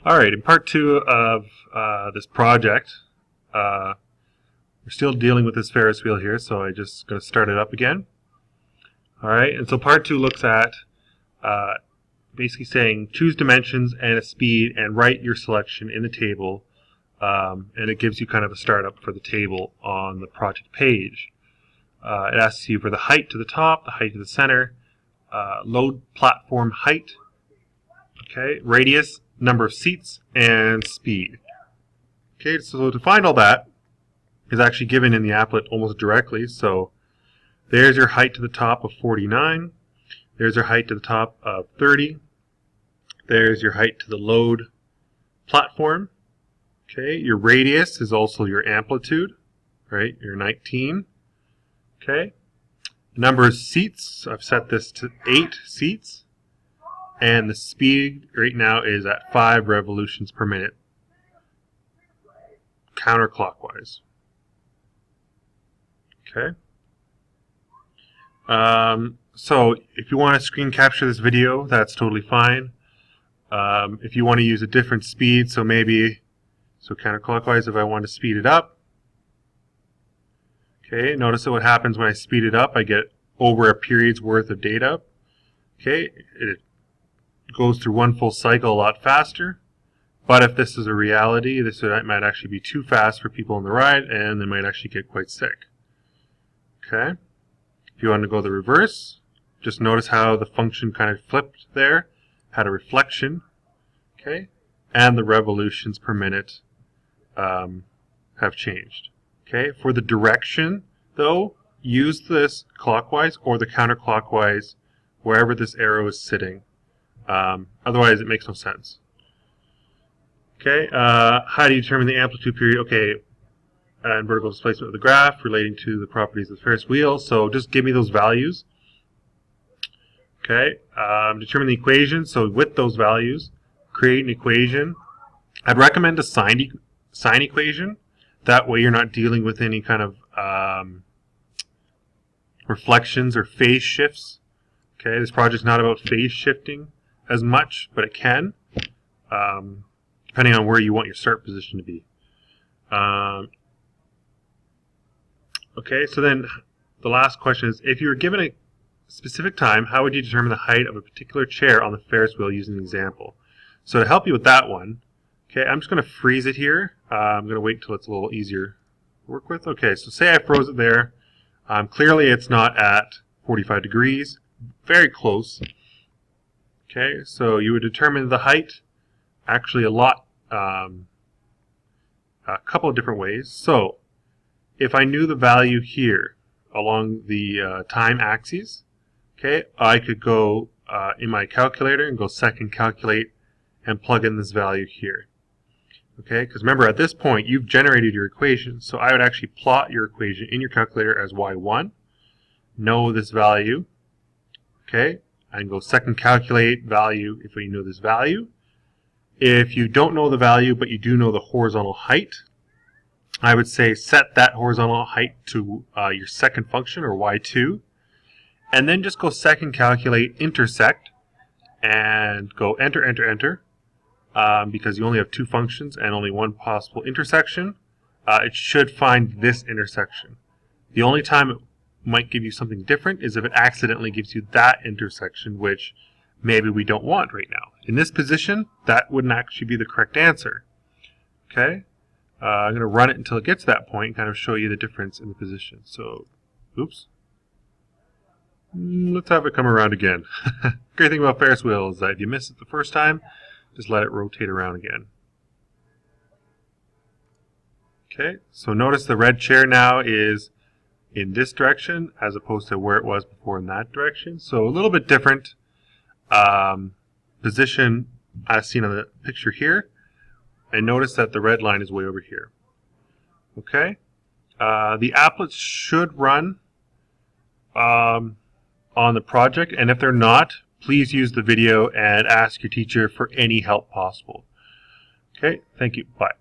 Alright, in part two of this project, we're still dealing with this Ferris wheel here, so I'm just going to start it up again. Alright, and so part two looks at basically saying choose dimensions and a speed and write your selection in the table, and it gives you kind of a startup for the table on the project page. It asks you for the height to the top, the height to the center, load platform height, okay, radius, number of seats, and speed. Okay, so to find all that is actually given in the applet almost directly. So there's your height to the top of 49. There's your height to the top of 30. There's your height to the load platform. Okay, your radius is also your amplitude, right? Your 19. Okay, number of seats, I've set this to 8 seats. And the speed right now is at 5 revolutions per minute, counterclockwise. Okay. So if you want to screen capture this video, that's totally fine. If you want to use a different speed, so counterclockwise, if I want to speed it up. Okay, notice that what happens when I speed it up, I get over a period's worth of data. Okay, it goes through one full cycle a lot faster, but if this is a reality, this might actually be too fast for people on the ride, and they might actually get quite sick. Okay, if you want to go the reverse, just notice how the function kind of flipped there, had a reflection, okay, and the revolutions per minute have changed. Okay, for the direction though, use this clockwise or the counterclockwise wherever this arrow is sitting. Otherwise, it makes no sense. Okay, how do you determine the amplitude period? Okay, and vertical displacement of the graph relating to the properties of the Ferris wheel. So just give me those values. Okay, determine the equation. So with those values, create an equation. I'd recommend a sine equation. That way you're not dealing with any kind of reflections or phase shifts. Okay, this project's not about phase shifting as much, but it can, depending on where you want your start position to be. Okay, so then the last question is, if you were given a specific time, how would you determine the height of a particular chair on the Ferris wheel using an example? So to help you with that one, okay, I'm just going to freeze it here. I'm going to wait till it's a little easier to work with. Okay, so say I froze it there. Clearly it's not at 45 degrees, very close. Okay, so you would determine the height actually a couple of different ways. So if I knew the value here along the time axis, okay, I could go in my calculator and go second calculate and plug in this value here. Okay, because remember at this point you've generated your equation, so I would actually plot your equation in your calculator as y1, know this value, okay, and go second calculate value if we know this value. If you don't know the value but you do know the horizontal height, I would say set that horizontal height to your second function, or y2, and then just go second calculate intersect and go enter, enter, enter, because you only have 2 functions and only one possible intersection. It should find this intersection. The only time it might give you something different is if it accidentally gives you that intersection, which maybe we don't want right now. In this position, that wouldn't actually be the correct answer. Okay, I'm going to run it until it gets to that point and kind of show you the difference in the position. So, oops. Let's have it come around again. Great thing about Ferris wheel is that if you miss it the first time, just let it rotate around again. Okay, so notice the red chair now is in this direction as opposed to where it was before in that direction. So a little bit different position as seen on the picture here. And notice that the red line is way over here. Okay, the applets should run on the project, and if they're not, please use the video and ask your teacher for any help possible. Okay, thank you. Bye.